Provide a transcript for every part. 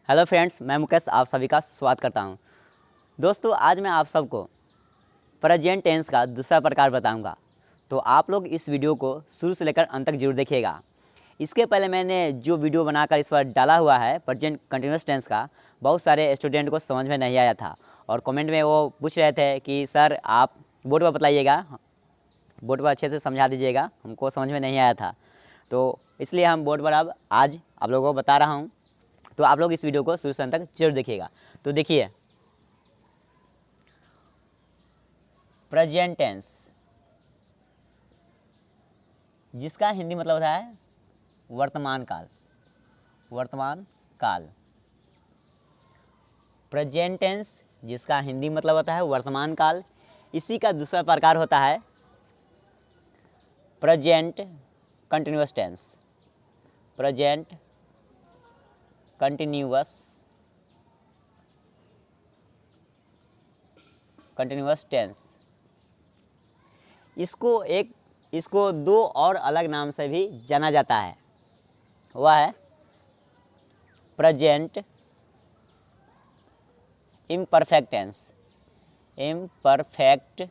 Hello friends, मैं मुकेश आप सभी का स्वागत करता हूं। दोस्तों, आज मैं आप सबको प्रेजेंट टेंस का दूसरा प्रकार बताऊंगा, तो आप लोग इस वीडियो को शुरू से लेकर अंत तक जरूर देखिएगा। इसके पहले मैंने जो वीडियो बनाकर इस पर डाला हुआ है प्रेजेंट कंटिन्यूअस टेंस का, बहुत सारे स्टूडेंट को समझ में नहीं आया था और कमेंट में वो पूछ रहे थे कि सर आप बोर्ड पर बताइएगा, बोर्ड पर अच्छे से समझा दीजिएगा, हमको समझ में नहीं आया था। तो इसलिए हम बोर्ड पर अब आज आप लोगों को बता रहा हूँ, तो आप लोग इस वीडियो को शुरू से अंत तक जरूर देखिएगा। तो देखिए, प्रेजेंट टेंस जिसका हिंदी मतलब होता है वर्तमान काल। वर्तमान काल। प्रेजेंट टेंस जिसका हिंदी मतलब होता है वर्तमान काल, इसी का दूसरा प्रकार होता है present continuous tense. Present continuous tense. इसको दो और अलग नाम से भी जाना जाता है, वह है present imperfect tense. Imperfect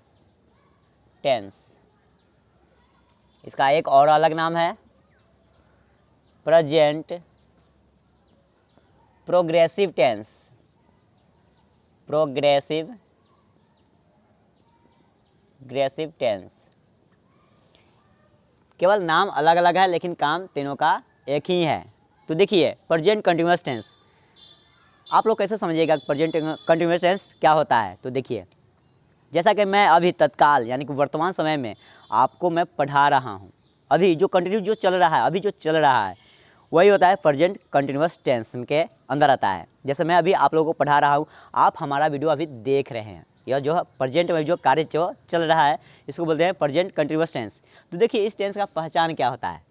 tense, इसका एक और अलग नाम है present progressive tense. Progressive tense. केवल नाम अलग अलग है लेकिन काम तीनों का एक ही है। तो देखिए, प्रेजेंट कंटिन्यूअस टेंस आप लोग कैसे समझिएगा प्रेजेंट कंटिन्यूअस टेंस क्या होता है। तो देखिए, जैसा कि मैं अभी तत्काल यानी कि वर्तमान समय में आपको मैं पढ़ा रहा हूँ, अभी जो कंटिन्यू जो चल रहा है, अभी जो चल रहा है वही होता है प्रेजेंट कंटिन्यूअस टेंस के अंदर आता है। जैसे मैं अभी आप लोगों को पढ़ा रहा हूँ, आप हमारा वीडियो अभी देख रहे हैं, यह जो प्रेजेंट में जो कार्य जो चल रहा है इसको बोलते हैं प्रेजेंट कंटिन्यूअस टेंस। तो देखिए, इस टेंस का पहचान क्या होता है।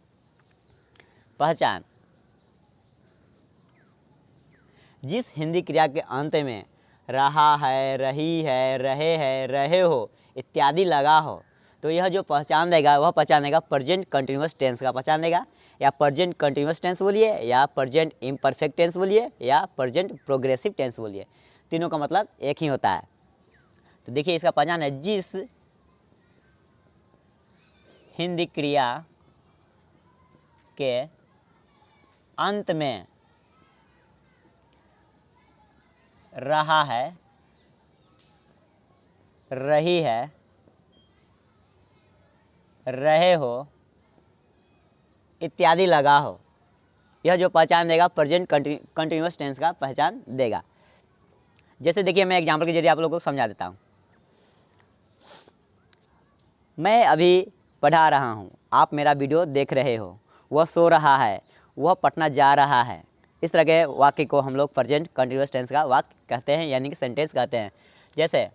पहचान, जिस हिंदी क्रिया के अंत में रहा है, रही है, रहे है, रहे हो इत्यादि लगा हो, तो यह जो पहचान देगा वह पहचान देगा प्रेजेंट कंटिन्यूअस टेंस का पहचान देगा। या प्रेजेंट कंटिन्यूअस टेंस बोलिए, या प्रेजेंट इम्परफेक्ट टेंस बोलिए, या प्रेजेंट प्रोग्रेसिव टेंस बोलिए, तीनों का मतलब एक ही होता है। तो देखिए, इसका पहचान है जिस हिंदी क्रिया के अंत में रहा है, रही है, रहे हो इत्यादि लगा हो, यह जो पहचान देगा प्रेजेंट कंटिन्यूअस टेंस का पहचान देगा। जैसे देखिए, मैं एग्जाम्पल के जरिए आप लोगों को समझा देता हूँ। मैं अभी पढ़ा रहा हूँ, आप मेरा वीडियो देख रहे हो, वह सो रहा है, वह पटना जा रहा है। इस तरह के वाक्य को हम लोग प्रेजेंट कंटिन्यूअस टेंस का वाक्य कहते हैं, यानी कि सेंटेंस कहते हैं। जैसे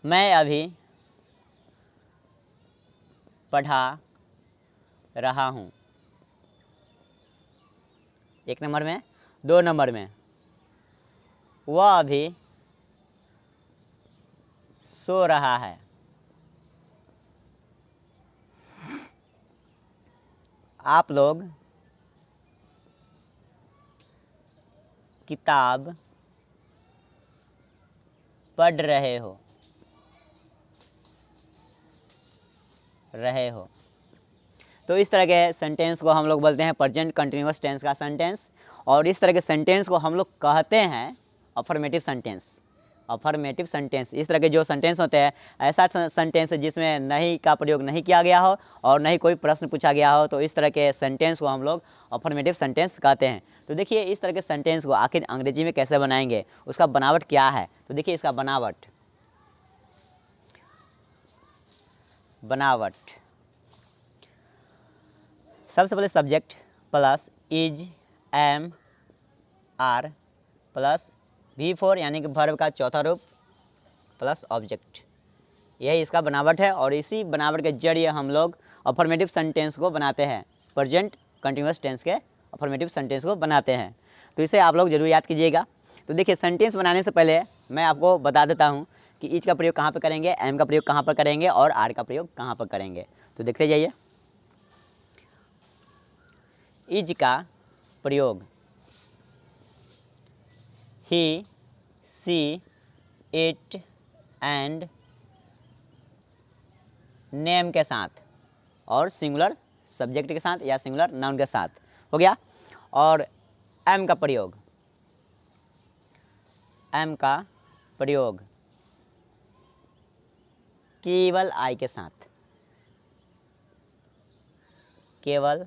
मैं अभी पढ़ा रहा हूँ, एक नंबर में। दो नंबर में, वह अभी सो रहा है। आप लोग किताब पढ़ रहे हो। तो इस तरह के सेंटेंस को हम लोग बोलते हैं प्रेजेंट कंटिन्यूअस टेंस का सेंटेंस, और इस तरह के सेंटेंस को हम लोग कहते हैं अफर्मेटिव सेंटेंस। अफर्मेटिव सेंटेंस, इस तरह के जो सेंटेंस होते हैं, ऐसा सेंटेंस जिसमें नहीं का प्रयोग नहीं किया गया हो और नहीं कोई प्रश्न पूछा गया हो, तो इस तरह के सेंटेंस को हम लोग अफर्मेटिव सेंटेंस कहते हैं। तो देखिए, इस तरह के सेंटेंस को आखिर अंग्रेजी में कैसे बनाएंगे, उसका बनावट क्या है। तो देखिए, इसका बनावट सबसे पहले subject plus is, am, are plus V4 यानी कि वर्ब का चौथा रूप प्लस ऑब्जेक्ट, यही इसका बनावट है। और इसी बनावट के जरिए हम लोग अफर्मेटिव सेंटेंस को बनाते हैं, प्रेजेंट कंटिन्यूअस टेंस के अफर्मेटिव सेंटेंस को बनाते हैं। तो इसे आप लोग जरूर याद कीजिएगा। तो देखिए, सेंटेंस बनाने से पहले मैं आपको बता देता हूँ कि इज का प्रयोग कहाँ पर करेंगे, एम का प्रयोग कहाँ पर करेंगे और आर का प्रयोग कहाँ पर करेंगे। तो देखते जाइए। इज का प्रयोग ही, सी, इट एंड नेम के साथ और सिंगुलर सब्जेक्ट के साथ या सिंगुलर नाउन के साथ हो गया। और एम का प्रयोग, एम का प्रयोग केवल आई के साथ, केवल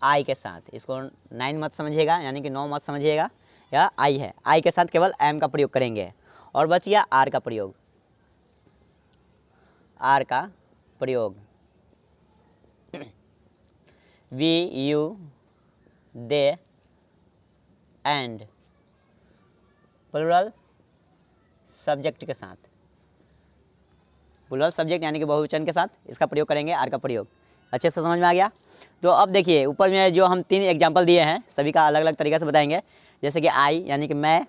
आई के साथ, इसको 9 मत समझिएगा यानी कि 9 मत समझिएगा, या आई है, आई के साथ केवल एम का प्रयोग करेंगे। और बच गया आर का प्रयोग, आर का प्रयोग we, you, they and plural subject के साथ, प्लुरल सब्जेक्ट यानी कि बहुवचन के साथ इसका प्रयोग करेंगे, आर का प्रयोग। अच्छे से समझ में आ गया। तो अब देखिए ऊपर में जो हम 3 एग्जाम्पल दिए हैं सभी का अलग अलग तरीके से बताएंगे। जैसे कि आई यानी कि मैं,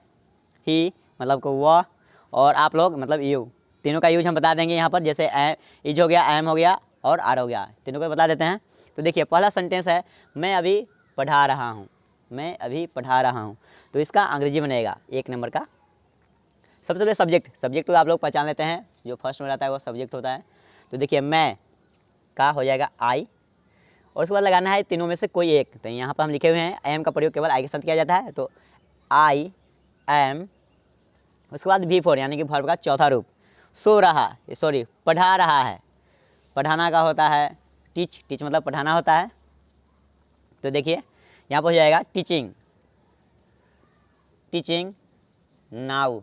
ही मतलब को वह, और आप लोग मतलब यू, तीनों का यूज हम बता देंगे यहाँ पर। जैसे इज हो गया, एम हो गया और आर हो गया, तीनों को बता देते हैं। तो देखिए पहला सेंटेंस है मैं अभी पढ़ा रहा हूँ, मैं अभी पढ़ा रहा हूँ, तो इसका अंग्रेजी बनेगा 1 नंबर का। सबसे पहले सब्जेक्ट, सब्जेक्ट तो आप लोग पहचान लेते हैं, जो फर्स्ट में रहता है वो सब्जेक्ट होता है। तो देखिए मैं का हो जाएगा आई, और उसके बाद लगाना है तीनों में से कोई एक। तो यहाँ पर हम लिखे हुए हैं एम का प्रयोग केवल आई के साथ किया जाता है, तो आई एम। उसके बाद V4 यानी कि वर्ब का चौथा रूप, सो रहा, सॉरी पढ़ा रहा है, पढ़ाना का होता है टीच, टीच मतलब पढ़ाना होता है। तो देखिए यहाँ पर हो जाएगा टीचिंग, टीचिंग नाउ,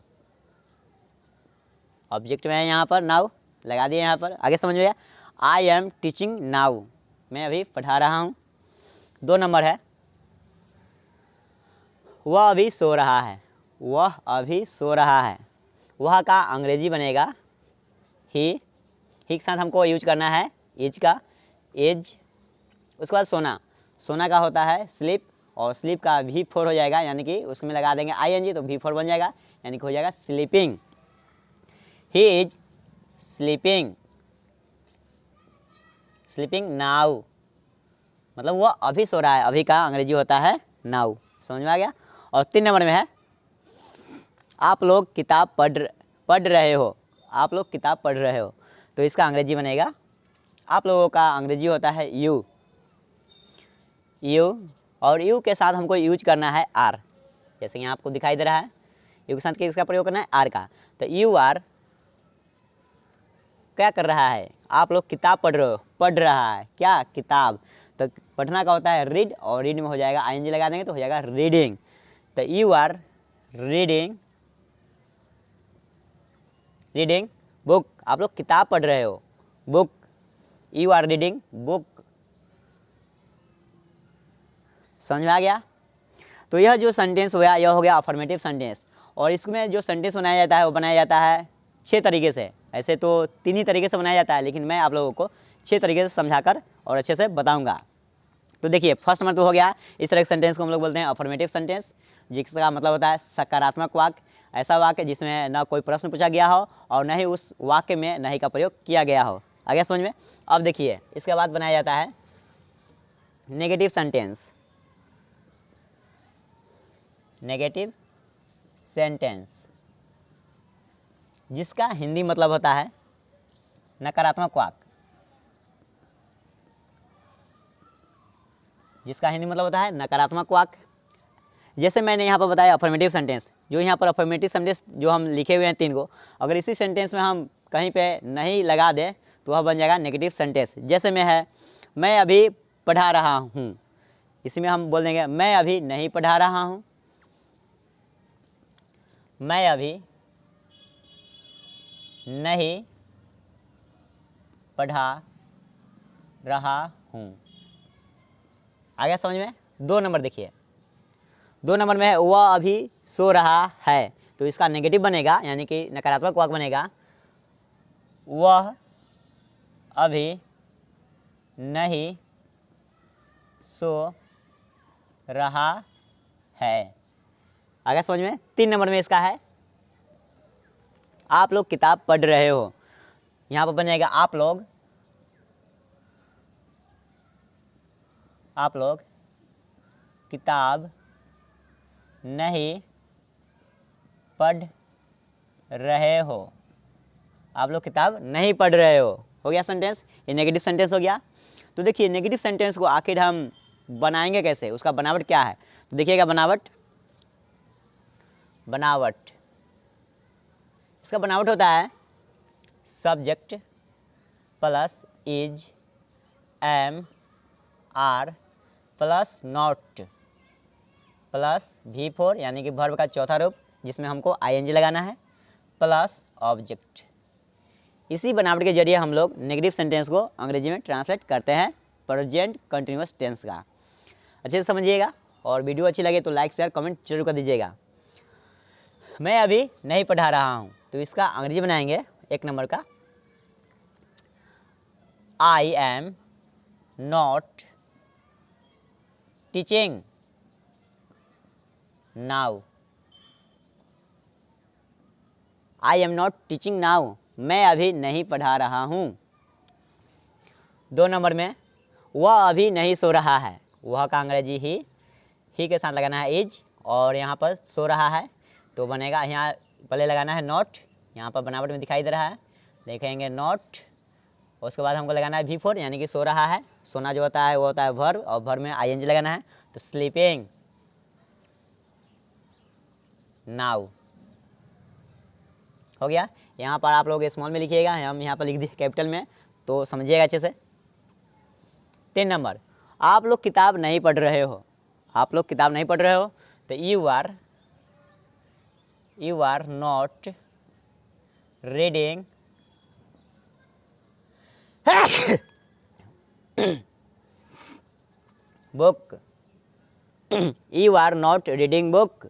ऑब्जेक्ट में है यहाँ पर नाउ लगा दिए यहाँ पर। आगे समझ में, आई एम टीचिंग नाउ, मैं अभी पढ़ा रहा हूँ। 2 नंबर है वह अभी सो रहा है, वह अभी सो रहा है, वह का अंग्रेजी बनेगा ही, ही के साथ हमको यूज करना है इज का, एज। उसके बाद सोना, सोना का होता है स्लीप, और स्लीप का V4 हो जाएगा, यानी कि उसमें लगा देंगे ING तो V4 बन जाएगा, यानी कि हो जाएगा sleeping, he is sleeping, sleeping now मतलब वह अभी सो रहा है, अभी का अंग्रेजी होता है नाउ। समझ में आ गया। और 3 नंबर में है आप लोग किताब पढ़ रहे हो, आप लोग किताब पढ़ रहे हो, तो इसका अंग्रेजी बनेगा, आप लोगों का अंग्रेजी होता है यू, यू, और यू के साथ हमको यूज करना है आर, जैसे कि यहाँ आपको दिखाई दे रहा है, यू के साथ किसका प्रयोग करना है आर का। तो यू आर क्या कर रहा है, आप लोग किताब पढ़ रहे हो, पढ़ रहा है क्या किताब, तो पढ़ना का होता है रीड, और रीड में हो जाएगा ING लगा देंगे तो हो जाएगा रीडिंग। तो you are reading, reading book, आप लोग किताब पढ़ रहे हो, book, you are reading book. समझ में आ गया। तो यह जो सेंटेंस हुआ यह हो गया अफर्मेटिव सेंटेंस, और इसमें जो सेंटेंस बनाया जाता है वो बनाया जाता है 6 तरीके से। ऐसे तो 3 ही तरीके से बनाया जाता है, लेकिन मैं आप लोगों को 6 तरीके से समझाकर और अच्छे से बताऊंगा। तो देखिए फर्स्ट नंबर तो हो गया, इस तरह के सेंटेंस को हम लोग बोलते हैं अफर्मेटिव सेंटेंस, जिसका मतलब होता है सकारात्मक वाक्य, ऐसा वाक्य जिसमें ना कोई प्रश्न पूछा गया हो और न ही उस वाक्य में नहीं का प्रयोग किया गया हो। आ गया समझ में। अब देखिए इसके बाद बनाया जाता है नेगेटिव सेंटेंस, नेगेटिव सेंटेंस जिसका हिंदी मतलब होता है नकारात्मक वाक्य, जिसका हिंदी मतलब होता है नकारात्मक वाक्य। जैसे मैंने यहाँ पर बताया अफर्मेटिव सेंटेंस, जो यहाँ पर अफर्मेटिव सेंटेंस जो हम लिखे हुए हैं 3 को, अगर इसी सेंटेंस में हम कहीं पे नहीं लगा दें तो वह बन जाएगा नेगेटिव सेंटेंस। जैसे में है मैं अभी पढ़ा रहा हूँ, इसमें हम बोल देंगे मैं अभी नहीं पढ़ा रहा हूँ, मैं अभी नहीं पढ़ा रहा हूँ। आ गया समझ में। 2 नंबर देखिए, 2 नंबर में है वह अभी सो रहा है, तो इसका नेगेटिव बनेगा यानी कि नकारात्मक वाक्य बनेगा वह अभी नहीं सो रहा है। आ गया समझ में। 3 नंबर में इसका है आप लोग किताब पढ़ रहे हो, यहाँ पर बन जाएगा आप लोग किताब नहीं पढ़ रहे हो, आप लोग किताब नहीं पढ़ रहे हो गया सेंटेंस, ये नेगेटिव सेंटेंस हो गया। तो देखिए नेगेटिव सेंटेंस को आखिर हम बनाएंगे कैसे, उसका बनावट क्या है, तो देखिएगा बनावट इसका बनावट होता है subject plus is am are plus not plus V4 यानी कि वर्ब का चौथा रूप जिसमें हमको ing लगाना है प्लस ऑब्जेक्ट। इसी बनावट के जरिए हम लोग नेगेटिव सेंटेंस को अंग्रेजी में ट्रांसलेट करते हैं प्रेजेंट कंटिन्यूअस टेंस का। अच्छे से समझिएगा और वीडियो अच्छी लगे तो लाइक शेयर कमेंट जरूर कर दीजिएगा। मैं अभी नहीं पढ़ा रहा हूँ तो इसका अंग्रेजी बनाएंगे 1 नंबर का, I am not teaching now, I am not teaching now, मैं अभी नहीं पढ़ा रहा हूँ। 2 नंबर में वह अभी नहीं सो रहा है, वह का अंग्रेजी ही के साथ लगाना है इज, और यहाँ पर सो रहा है तो बनेगा, यहाँ पहले लगाना है नॉट, यहाँ पर बनावट में दिखाई दे रहा है, देखेंगे नॉट, उसके बाद हमको लगाना है V4 यानी कि सो रहा है, सोना जो होता है वो होता है वर्ब और वर्ब में ing लगाना है, तो स्लीपिंग नाउ हो गया। यहाँ पर आप लोग स्मॉल में लिखिएगा, हम यहाँ पर लिख दिए कैपिटल में तो समझिएगा अच्छे से। 3 नंबर, आप लोग किताब नहीं पढ़ रहे हो, आप लोग किताब नहीं पढ़ रहे हो तो you are not reading book, you are not reading book,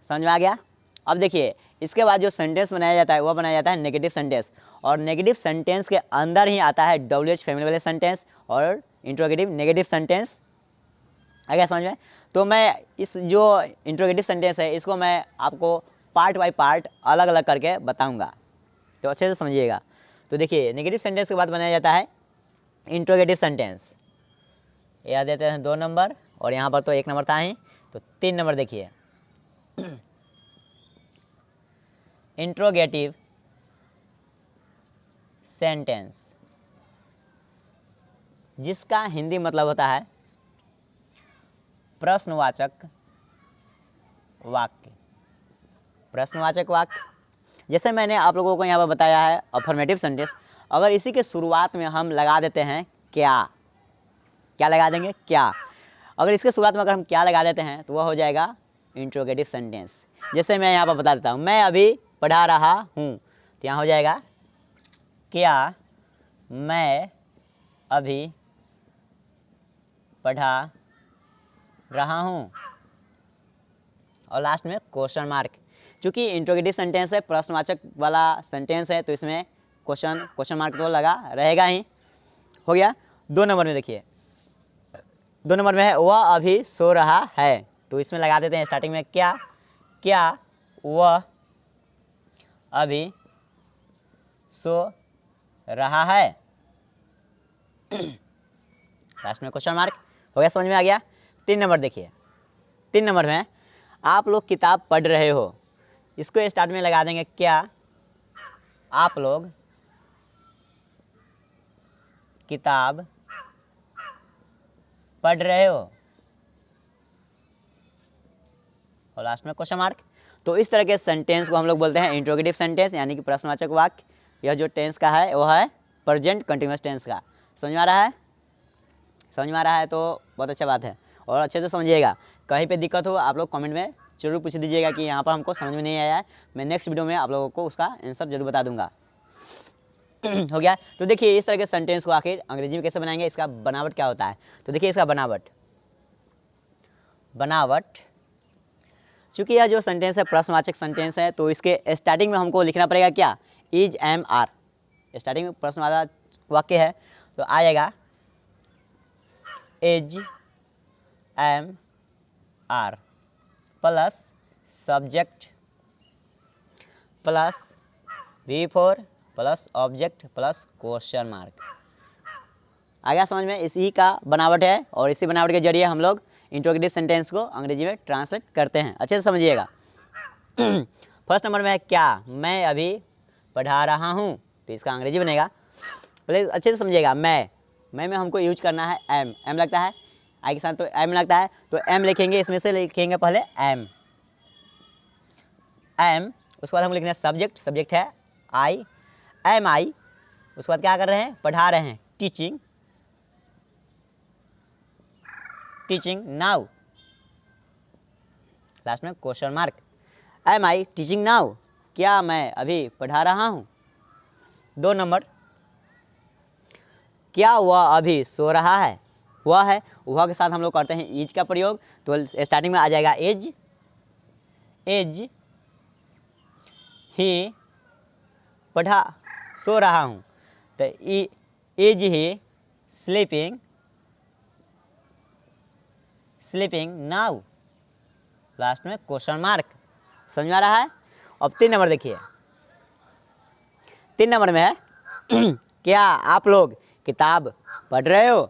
समझ में आ गया। अब देखिए इसके बाद जो सेंटेंस बनाया जाता है वो बनाया जाता है नेगेटिव सेंटेंस, और नेगेटिव सेंटेंस के अंदर ही आता है WH फैमिली वाले सेंटेंस और इंट्रोगेटिव नेगेटिव सेंटेंस। आ गया समझ में। तो मैं इस जो इंट्रोगेटिव सेंटेंस है इसको मैं आपको पार्ट बाय पार्ट अलग अलग करके बताऊंगा, तो अच्छे से समझिएगा। तो देखिए नेगेटिव सेंटेंस के बाद बनाया जाता है इंट्रोगेटिव सेंटेंस, यह देते हैं 2 नंबर और यहाँ पर तो 1 नंबर था ही, तो 3 नंबर देखिए इंट्रोगेटिव सेंटेंस, जिसका हिंदी मतलब होता है प्रश्नवाचक वाक्य। प्रश्नवाचक वाक्य जैसे मैंने आप लोगों को यहाँ पर बताया है अफर्मेटिव सेंटेंस, अगर इसी के शुरुआत में हम लगा देते हैं क्या लगा देंगे क्या, अगर इसके शुरुआत में अगर हम क्या लगा देते हैं तो वह हो जाएगा इंट्रोगेटिव सेंटेंस। जैसे मैं यहाँ पर बता देता हूँ, मैं अभी पढ़ा रहा हूँ, तो यहाँ हो जाएगा क्या मैं अभी पढ़ा रहा हूँ, और लास्ट में क्वेश्चन मार्क। चूँकि इंट्रोगेटिव सेंटेंस है, प्रश्नवाचक वाला सेंटेंस है, तो इसमें क्वेश्चन मार्क तो लगा रहेगा ही। हो गया। 2 नंबर में देखिए 2 नंबर में है वह अभी सो रहा है, तो इसमें लगा देते हैं स्टार्टिंग में क्या वह अभी सो रहा है, लास्ट में क्वेश्चन मार्क। हो गया, समझ में आ गया। 3 नंबर देखिए 3 नंबर में आप लोग किताब पढ़ रहे हो, इसको स्टार्ट में लगा देंगे क्या आप लोग किताब पढ़ रहे हो, और लास्ट में क्वेश्चन मार्क। तो इस तरह के सेंटेंस को हम लोग बोलते हैं इंट्रोगेटिव सेंटेंस, यानी कि प्रश्नवाचक वाक्य। यह जो टेंस का है वह है प्रेजेंट कंटिन्यूअस टेंस का। समझ में आ रहा है? समझ में आ रहा है तो बहुत अच्छा बात है, और अच्छे से समझिएगा। कहीं पे दिक्कत हो आप लोग कमेंट में जरूर पूछ दीजिएगा कि यहाँ पर हमको समझ में नहीं आया है, मैं नेक्स्ट वीडियो में आप लोगों को उसका आंसर जरूर बता दूंगा। हो गया। तो देखिए इस तरह के सेंटेंस को आखिर अंग्रेजी में कैसे बनाएंगे, इसका बनावट क्या होता है। तो देखिए इसका बनावट चूँकि यह जो सेंटेंस है प्रश्नवाचक सेंटेंस है, तो इसके स्टार्टिंग में हमको लिखना पड़ेगा क्या, इज एम आर। स्टार्टिंग में प्रश्नवाचक वाक्य है तो आएगा is am are plus subject plus V4 plus object plus question mark. आ गया समझ में? इसी का बनावट है, और इसी बनावट के जरिए हम लोग इंट्रोगेटिव सेंटेंस को अंग्रेजी में ट्रांसलेट करते हैं। अच्छे से समझिएगा। फर्स्ट नंबर में है क्या मैं अभी पढ़ा रहा हूँ, तो इसका अंग्रेजी बनेगा, पहले अच्छे से समझिएगा। मैं में हमको यूज करना है एम लगता है आई के साथ, तो एम लगता है, तो एम लिखेंगे, इसमें से लिखेंगे पहले एम। उसके बाद हम लिखना है सब्जेक्ट है आई, एम आई। उसके बाद क्या कर रहे हैं, पढ़ा रहे हैं, टीचिंग नाउ। लास्ट में question mark. Am I teaching now, क्या मैं अभी पढ़ा रहा हूँ। 2 नंबर, क्या वह अभी सो रहा है। वह के साथ हम लोग करते हैं इज का प्रयोग, तो स्टार्टिंग में आ जाएगा इज ही सो रहा हूँ, तो is he sleeping now. Last में क्वेश्चन मार्क। समझ में आ रहा है। अब 3 नंबर देखिए, 3 नंबर में है क्या आप लोग किताब पढ़ रहे हो।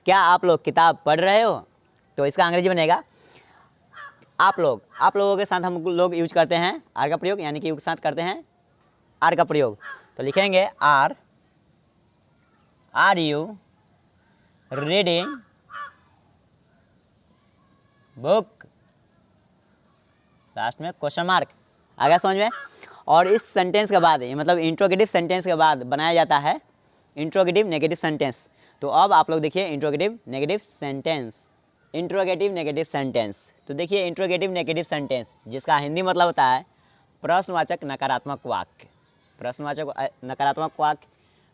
क्या आप लोग किताब पढ़ रहे हो, तो इसका अंग्रेजी बनेगा आप लोगों के साथ हम लोग यूज करते हैं आर का प्रयोग, यानी कि के साथ करते हैं आर का प्रयोग, तो लिखेंगे are you reading book. Last में क्वेश्चन मार्क। आ गया समझ में। और इस सेंटेंस के बाद, मतलब इंट्रोगेटिव सेंटेंस के बाद बनाया जाता है इंट्रोगेटिव नेगेटिव सेंटेंस। तो अब आप लोग देखिए इंट्रोगेटिव नेगेटिव सेंटेंस। तो देखिए इंट्रोगेटिव नेगेटिव सेंटेंस, जिसका हिंदी मतलब होता है प्रश्नवाचक नकारात्मक वाक्य। प्रश्नवाचक नकारात्मक वाक्य,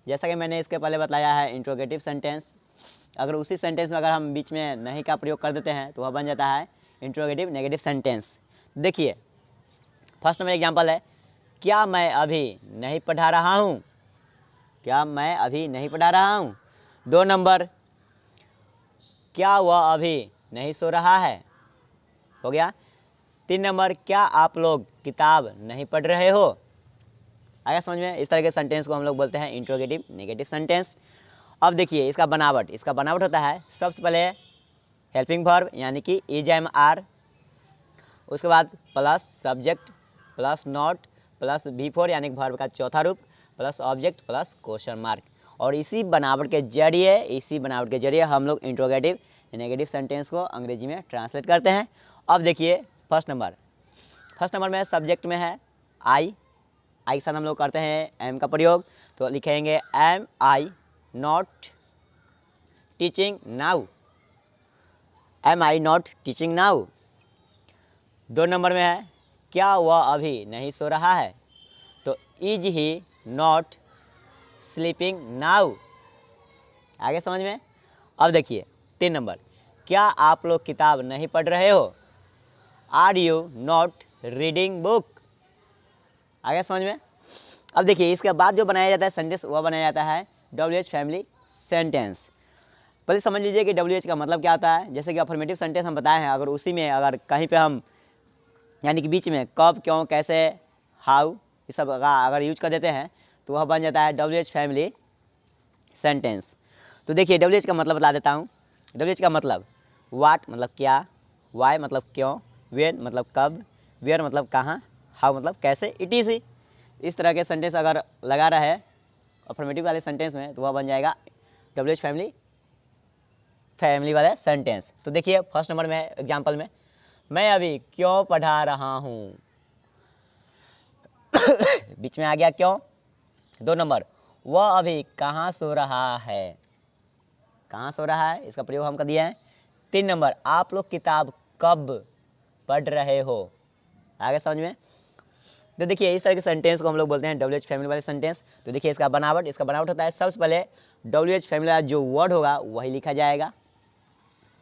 जैसा कि मैंने इसके पहले बताया है इंट्रोगेटिव सेंटेंस, अगर उसी सेंटेंस में अगर हम बीच में नहीं का प्रयोग कर देते हैं तो वह बन जाता है इंट्रोगेटिव नेगेटिव सेंटेंस। देखिए फर्स्ट में एग्जांपल है, क्या मैं अभी नहीं पढ़ा रहा हूँ। 2 नंबर, क्या वह अभी नहीं सो रहा है, हो गया। 3 नंबर, क्या आप लोग किताब नहीं पढ़ रहे हो। आया समझ में। इस तरह के सेंटेंस को हम लोग बोलते हैं इंट्रोगेटिव नेगेटिव सेंटेंस। अब देखिए इसका बनावट होता है, सबसे पहले हेल्पिंग वर्ब यानी कि इज एम आर, उसके बाद plus subject plus not plus V4 यानी कि वर्ब का चौथा रूप plus object plus question mark. और इसी बनावट के जरिए हम लोग इंट्रोगेटिव नेगेटिव सेंटेंस को अंग्रेजी में ट्रांसलेट करते हैं। अब देखिए फर्स्ट नंबर में सब्जेक्ट में है आई के साथ हम लोग करते हैं एम का प्रयोग, तो लिखेंगे am I not teaching now. 2 number में है, क्या वह अभी नहीं सो रहा है, तो is he not sleeping now. आगे समझ में। अब देखिए 3 नंबर, क्या आप लोग किताब नहीं पढ़ रहे हो, are you not reading book. आगे समझ में। अब देखिए इसके बाद जो बनाया जाता है सेंटेंस, वह बनाया जाता है WH फैमिली सेंटेंस। पहले समझ लीजिए कि WH का मतलब क्या होता है। जैसे कि अफर्मेटिव सेंटेंस हम बताए हैं, अगर उसी में अगर कहीं पे हम यानी कि बीच में कब, क्यों, कैसे, हाउ, ये सब अगर यूज कर देते हैं तो वह बन जाता है WH फैमिली सेंटेंस। तो देखिए WH का मतलब बता देता हूँ। WH का मतलब वाट मतलब क्या, वाई मतलब क्यों, वेन मतलब कब, वेयर मतलब कहाँ, हाउ मतलब कैसे, ETC। इस तरह के सेंटेंस अगर लगा रहे अफर्मेटिव वाले सेंटेंस में तो वह बन जाएगा WH फैमिली वाले सेंटेंस। तो देखिए फर्स्ट नंबर में एग्जाम्पल में, मैं अभी क्यों पढ़ा रहा हूँ, बीच में आ गया क्यों। 2 नंबर, वह अभी कहाँ सो रहा है, इसका प्रयोग हम कर दिए हैं। 3 नंबर, आप लोग किताब कब पढ़ रहे हो। आगे समझ में। तो देखिए इस तरह के सेंटेंस को हम लोग बोलते हैं WH फैमिली वाले सेंटेंस। तो देखिए इसका बनावट होता है, सबसे पहले WH फैमिली वाला जो वर्ड होगा वही लिखा जाएगा।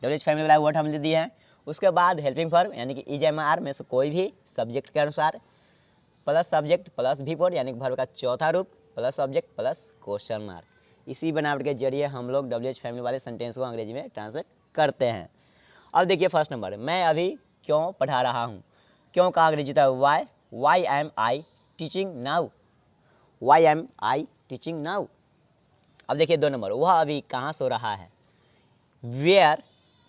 WH फैमिली वाला वर्ड हमने दिए हैं। उसके बाद हेल्पिंग वर्ब यानी कि इज एम आर में से कोई भी सब्जेक्ट के अनुसार प्लस सब्जेक्ट प्लस V4 यानी कि वर्ब का चौथा रूप plus object plus question mark. इसी बनावट के जरिए हम लोग WH फैमिली वाले सेंटेंस को अंग्रेजी में ट्रांसलेट करते हैं। अब देखिए फर्स्ट नंबर, मैं अभी क्यों पढ़ा रहा हूँ। क्यों का अंग्रेजी होता है why am I teaching now. अब देखिए 2 नंबर, वह अभी कहाँ सो रहा है, where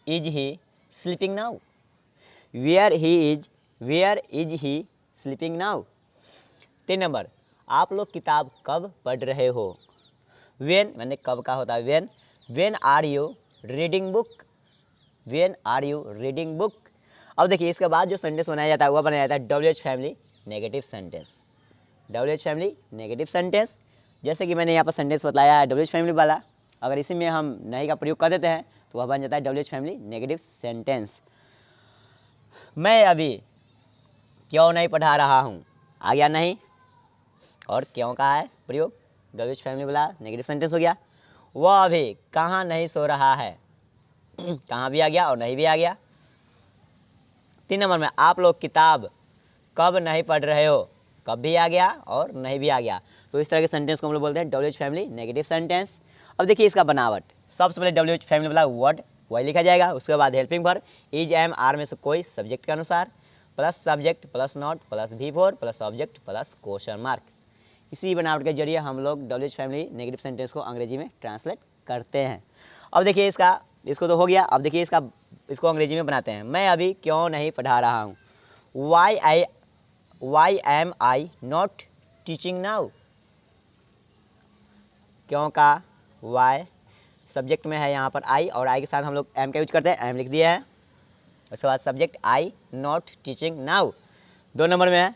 is he sleeping now. Where is he sleeping now. 3 number, आप लोग किताब कब पढ़ रहे हो। वेन मैंने कब का होता है when are you reading book. अब देखिए इसके बाद जो सेंटेंस बनाया जाता है वह बनाया जाता है WH फैमिली नेगेटिव सेंटेंस। जैसे कि मैंने यहाँ पर सेंटेंस बताया है WH फैमिली वाला, अगर इसी में हम नहीं का प्रयोग कर देते हैं तो वह बन जाता है WH फैमिली नेगेटिव सेंटेंस। मैं अभी क्यों नहीं पढ़ा रहा हूँ, आ गया नहीं, और क्यों का है प्रयोग, WH फैमिली वाला नेगेटिव सेंटेंस हो गया। वह अभी कहाँ नहीं सो रहा है, कहाँ भी आ गया और नहीं भी आ गया। 3 नंबर में, आप लोग किताब कब नहीं पढ़ रहे हो, कब भी आ गया और नहीं भी आ गया। तो इस तरह के सेंटेंस को हम लोग बोलते हैं WH फैमिली नेगेटिव सेंटेंस। अब देखिए इसका बनावट, सबसे पहले WH फैमिली वाला वर्ड वही लिखा जाएगा, उसके बाद helping verb is am are में से कोई सब्जेक्ट के अनुसार, plus subject plus not plus V4 plus object plus question mark. इसी बनावट के जरिए हम लोग WH फैमिली नेगेटिव सेंटेंस को अंग्रेजी में ट्रांसलेट करते हैं। अब देखिए इसको तो हो गया। अब देखिए इसको अंग्रेजी में बनाते हैं। मैं अभी क्यों नहीं पढ़ा रहा हूँ, why am I not teaching now. क्यों का वाई सब्जेक्ट में है यहाँ पर आई, और आई के साथ हम लोग एम का यूज करते हैं, एम लिख दिया है। उसके बाद subject I not teaching now. 2 number में है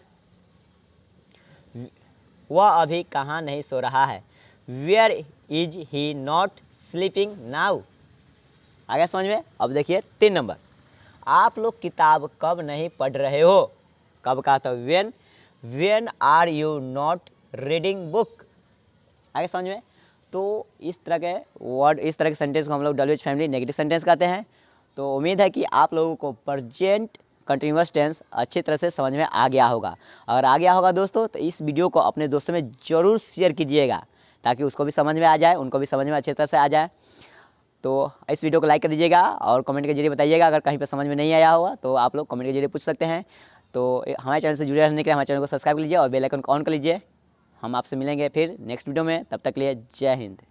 वह अभी कहाँ नहीं सो रहा है, where is he not sleeping now. आ गया समझ में। अब देखिए 3 नंबर, आप लोग किताब कब नहीं पढ़ रहे हो, कब का था when are you not reading book. आ गया समझ में। तो इस तरह के वर्ड, इस तरह के सेंटेंस को हम लोग WH फैमिली नेगेटिव सेंटेंस कहते हैं। तो उम्मीद है कि आप लोगों को प्रेजेंट कंटिन्यूअस टेंस अच्छी तरह से समझ में आ गया होगा। अगर आ गया होगा दोस्तों तो इस वीडियो को अपने दोस्तों में ज़रूर शेयर कीजिएगा, ताकि उसको भी समझ में आ जाए, उनको भी समझ में अच्छी तरह से आ जाए। तो इस वीडियो को लाइक कर दीजिएगा और कमेंट के जरिए बताइएगा अगर कहीं पर समझ में नहीं आया होगा तो आप लोग कमेंट के जरिए पूछ सकते हैं। तो हमारे चैनल से जुड़े रहने के लिए हमारे चैनल को सब्सक्राइब कर लीजिए और बेल आइकन को ऑन कर लीजिए। हम आपसे मिलेंगे फिर नेक्स्ट वीडियो में, तब तक के लिए जय हिंद।